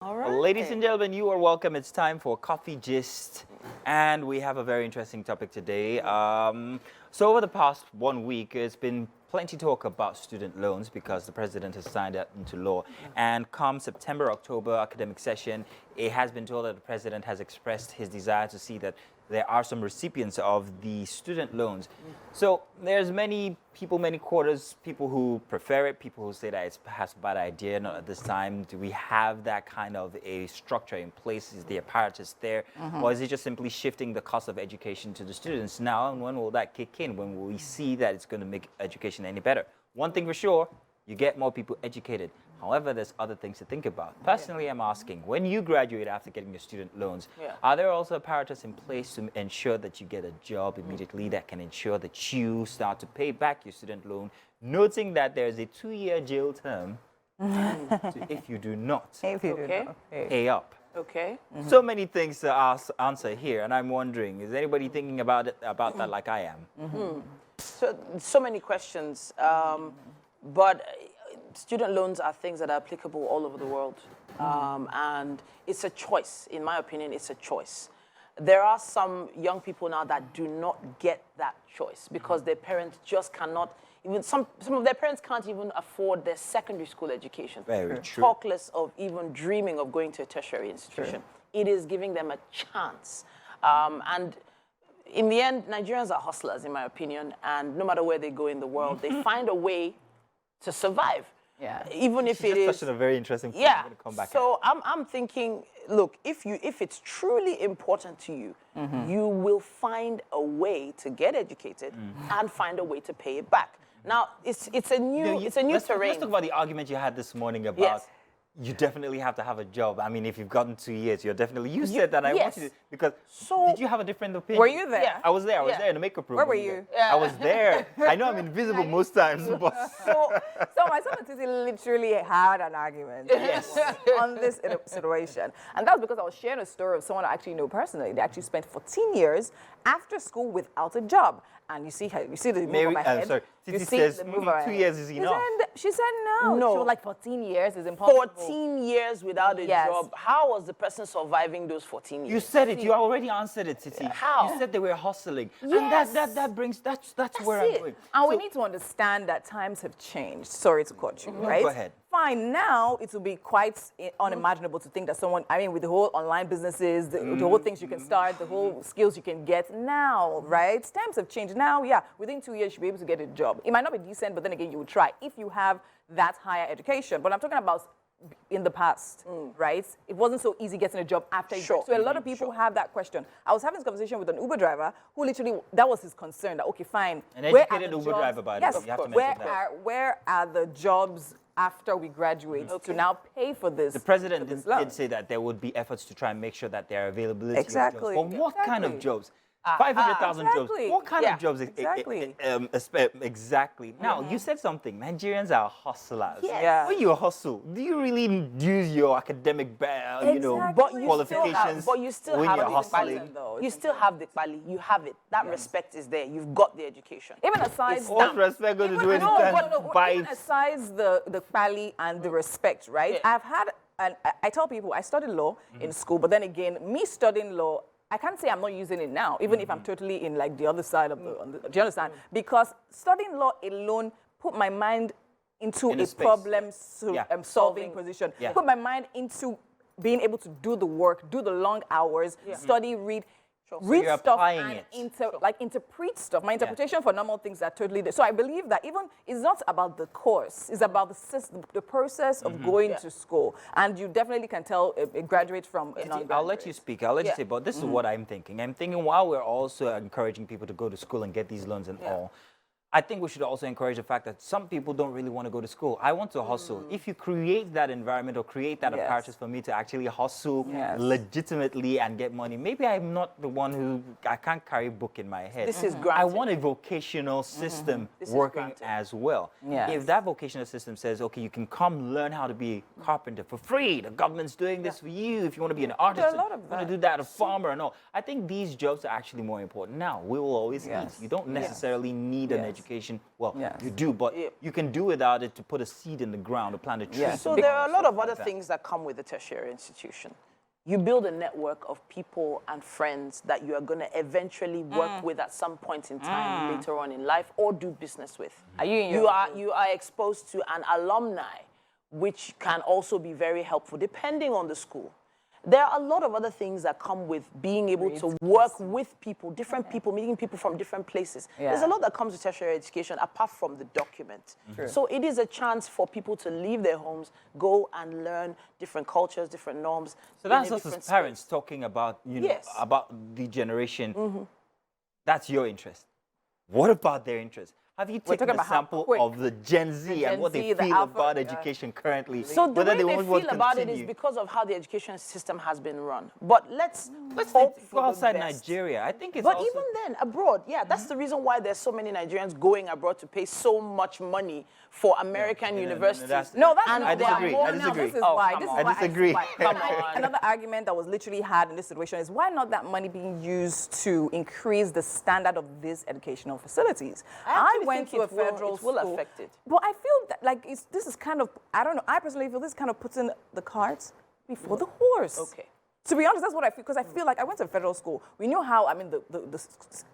All right. Ladies and gentlemen, you are welcome. It's time for Coffee Gist, and we have a very interesting topic today. So over the past 1 week, there's been plenty talk about student loans because the president has signed that into law. And come September, October academic session, it has been told that the president has expressed his desire to see that there are some recipients of the student loans. So there's many people, many quarters, people who prefer it, people who say that it's perhaps a bad idea, not at this time. Do we have that kind of a structure in place? Is the apparatus there? Or is it just simply shifting the cost of education to the students now? And when will that kick in? When will we see that it's going to make education any better? One thing for sure, you get more people educated. However, there's other things to think about. Personally, I'm asking, when you graduate after getting your student loans, are there also apparatus in place to ensure that you get a job immediately that can ensure that you start to pay back your student loan, noting that there's a 2-year jail term if you do not pay up? Okay. So many things to answer here, and I'm wondering, is anybody thinking about that like I am? So many questions, but student loans are things that are applicable all over the world, and it's a choice. In my opinion, it's a choice. There are some young people now that do not get that choice because their parents just cannot. Even some of their parents can't even afford their secondary school education. Very true. Talk less of even dreaming of going to a tertiary institution. It is giving them a chance, and in the end, Nigerians are hustlers, in my opinion, and no matter where they go in the world, they find a way to survive. Yeah. Even if it is. Touched on a very interesting point. Yeah. I'm going to come back So I'm thinking, look, if it's truly important to you, you will find a way to get educated and find a way to pay it back. Now it's a new terrain. Let's talk about the argument you had this morning about you definitely have to have a job. I mean, if you've gotten 2 years, you're definitely. You said that. I want you to, because. So, did you have a different opinion? Were you there? Yeah. I was there. I was there in the makeup room. Where were you? I was there. I know I'm invisible most times, but. So myself and Titi literally had an argument on this situation. And that was because I was sharing a story of someone I actually know personally. They actually spent 14 years after school without a job. And you see the move of my head. Sorry, Titi says 2 years is enough. She said no. No. She was like 14 years is impossible. 14 years without a job. How was the person surviving those 14 years? You said it. You already answered it, Titi. How? You said they were hustling. Yes. And that's where I'm going. And we need to understand that times have changed. Sorry to cut you, right? Go ahead. Fine, now it will be quite unimaginable to think that someone, I mean, with the whole online businesses, the whole things you can start, the whole skills you can get now, right? Times have changed. Now, within 2 years, you should be able to get a job. It might not be decent, but then again, you would try if you have that higher education. But I'm talking about in the past, right? It wasn't so easy getting a job after you graduated. So a lot of people have that question. I was having this conversation with an Uber driver who literally, that was his concern, that, okay, fine. An educated Uber driver, by the way. Yes, You have to mention that. where are the jobs after we graduate to now pay for this? The president did say that there would be efforts to try and make sure that there are availability Exactly. of jobs. But what kind of Exactly. jobs? 500,000 jobs. Exactly. What kind of jobs? Exactly. Exactly. Now, you said something. Nigerians are hustlers. Yes. Yeah. When you hustle, do you really use your academic, qualifications? But you still when have you're the hustling? quali. You still have the quali. You have it. That respect is there. You've got the education. Even aside What's respect going to do even anytime? aside the quali and the respect, right? Yeah. I've had, and I tell people I studied law in school, but then again, me studying law, I can't say I'm not using it now, even if I'm totally in like the other side of do you understand? Because studying law alone put my mind into a problem solving position. Yeah. Put my mind into being able to do the work, do the long hours, study, read. Read you're stuff applying and interpret stuff. My interpretation for normal things are totally different. So I believe that even it's not about the course, it's about the system, the process of going to school. And you definitely can tell a graduate from a non-graduate. I'll let you speak. I'll let you say, but this is what I'm thinking. I'm thinking while we're also encouraging people to go to school and get these loans and all, I think we should also encourage the fact that some people don't really want to go to school. I want to hustle. If you create that environment or create that apparatus for me to actually hustle legitimately and get money, maybe I'm not the one who, I can't carry a book in my head. This is granted. I want a vocational system working as well. Yes. If that vocational system says, okay, you can come learn how to be a carpenter for free, the government's doing this for you. If you want to be an artist, you want to do that, a farmer and all. I think these jobs are actually more important. Now, we will always eat. You don't necessarily need an education education. Well, Yes. you do, but you can do without it to put a seed in the ground or plant a tree. Yeah. So there are a lot of other things that come with a tertiary institution. You build a network of people and friends that you are going to eventually work with at some point in time later on in life or do business with. Are you in you your- are exposed to an alumni, which can also be very helpful depending on the school. There are a lot of other things that come with being able to work with people, different people, meeting people from different places. Yeah. There's a lot that comes with tertiary education apart from the document. So it is a chance for people to leave their homes, go and learn different cultures, different norms. So in a that's us different as parents space. talking about, you know, Yes. about the generation. That's your interest. What about their interest? Have you taken talking a about how sample quick of the Gen Z and Gen what Z, they the feel alpha, about yeah. education currently? So the whether way they want to feel about it is continue? because of how the education system has been run. But let's Let's hope go for the outside best. Nigeria. I think it's But also, even then, abroad, yeah, that's the reason why there's so many Nigerians going abroad to pay so much money for American universities. that's- No, that's And not I they are disagree. more I now. disagree. This is Oh, why. come This is on. why I disagree. Come on. Another argument that was literally had in this situation is why not that money being used to increase the standard of these educational facilities? I actually went think to a it will- federal it will school, affect it. but I feel that like this is kind of, I don't know. I personally feel this kind of puts in the carts before the horse. Okay. To be honest, that's what I feel, because I feel like I went to a federal school. We knew how, I mean,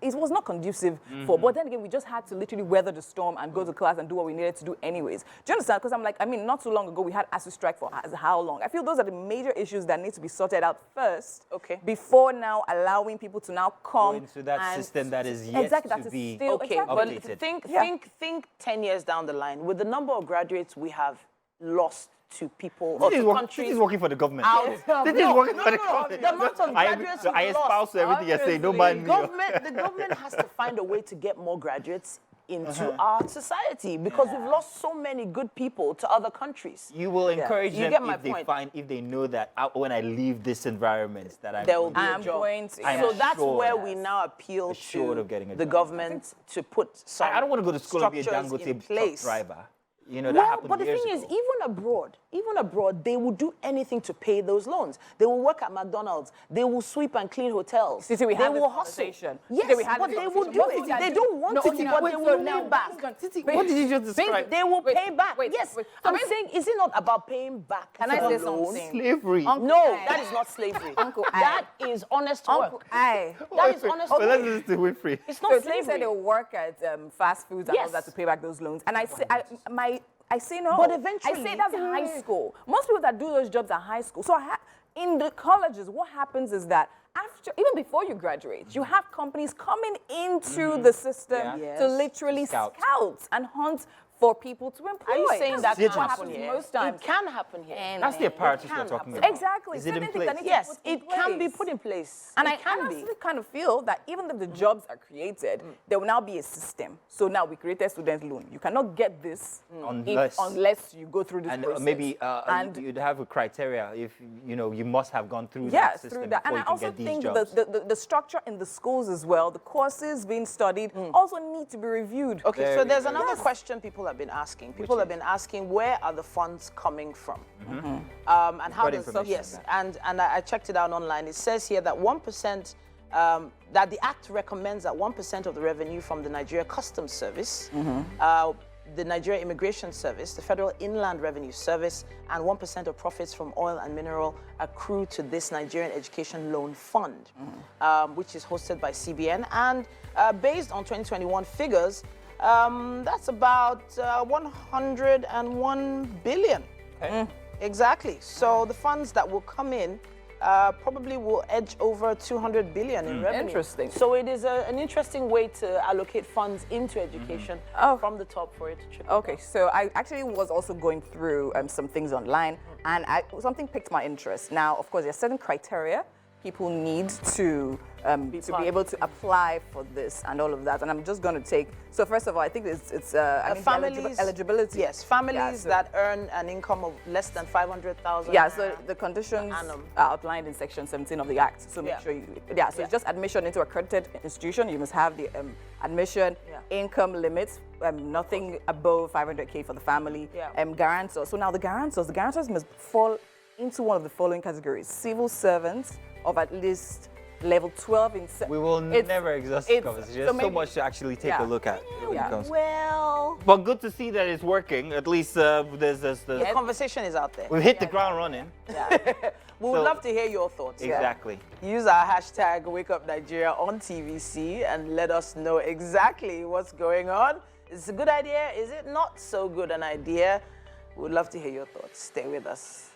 it was not conducive for, but then again, we just had to literally weather the storm and go to class and do what we needed to do anyways. Do you understand? Because I'm like, I mean, not too long ago, we had ASU strike for how long? I feel those are the major issues that need to be sorted out first. Okay. Before now allowing people to now come into that and system that is yet exactly, to that is be still, Okay, exactly. but updated. think 10 years down the line, with the number of graduates we have lost to people or This is, to work, countries this is working for the government. out. This is working for the no. government. The amount of graduates so I we've espouse lost. to everything you're saying. Don't mind me. The government has to find a way to get more graduates into our society because we've lost so many good people to other countries. You will encourage You them get my if they point. if they know that when I leave this environment that I'm There will be I'm a job. going to- I'm So that's sure. where we now appeal Assured to of getting a the job. government to put some I don't want to go to school and be a structures Dangote in truck place. driver. You know, that Well, happened but the years thing is, ago. even abroad, they will do anything to pay those loans. They will work at McDonald's. They will sweep and clean hotels. Titi, we they had this will hustle. conversation. Yes, Titi, we had but this they will do conversation. it. They don't want to, okay, but wait, they so will now- pay back. What did you just describe? They will Wait, pay back. wait, Yes, wait. I'm So saying, is it not about paying back? Can for I the say loan? something? Slavery. Uncle No, I- that is not slavery. Uncle I- That is honest Uncle, work. I. That is honest But let's work. listen to Winfrey. It's So not Titi said slavery. they'll work at fast foods and all Yes. that to pay back those loans. And I say, I say no. But eventually- I say that's high school. Most people that do those jobs are high school. So in the colleges, what happens is that even before you graduate, you have companies coming into the system Yeah. to Yes. literally Scout. scout and hunt for people to employ. Are you saying that That's can what happen happens here? most times. It can happen here. And- That's the apparatus can we're talking happen. about. Exactly. Is it in Certain things that place? need to Yes, be put in it can be place. put in place. And it I can honestly be. kind of feel that even if the jobs are created, there will now be a system. So now we created student loan. You cannot get this unless you go through this And process. maybe And you'd have a criteria if you must have gone through that yes, system through that. before And I you can also get these think jobs. the structure in the schools as well, the courses being studied, also need to be reviewed. Okay, Very, so there's very another Yes. question people have been asking. People have been asking, where are the funds coming from? And how Got does information yes? on And I checked it out online. It says here that 1%. That the Act recommends that 1% of the revenue from the Nigeria Customs Service, the Nigeria Immigration Service, the Federal Inland Revenue Service, and 1% of profits from oil and mineral accrue to this Nigerian Education Loan Fund, which is hosted by CBN. And based on 2021 figures, that's about 101 billion. Okay. Exactly. So the funds that will come in probably will edge over 200 billion in revenue. Interesting. So it is an interesting way to allocate funds into education from the top for it to trickle Okay, so I actually was also going through some things online, and something piqued my interest. Now, of course, there are certain criteria people need to be able to apply for this and all of that. And I'm just going to take. So first of all, I think it's I mean, families eligibility. Yes, families Yeah, so- that earn an income of less than 500,000. Yeah, so the conditions annum. are outlined in Section 17 of the Act. So make Yeah. sure you, so it's just admission into accredited institution. You must have the admission, income limits, nothing above 500K for the family, guarantor. So now the guarantors must fall into one of the following categories: civil servants of at least level 12 in... We will never exhaust this conversation. There's so much to actually take a look at. When it comes. Well, But good to see that it's working. At least the conversation is out there. we've hit the ground running. Yeah. We would love to hear your thoughts. Exactly. Use our hashtag WakeupNigeria on TVC and let us know exactly what's going on. Is it a good idea? Is it not so good an idea? We'd love to hear your thoughts. Stay with us.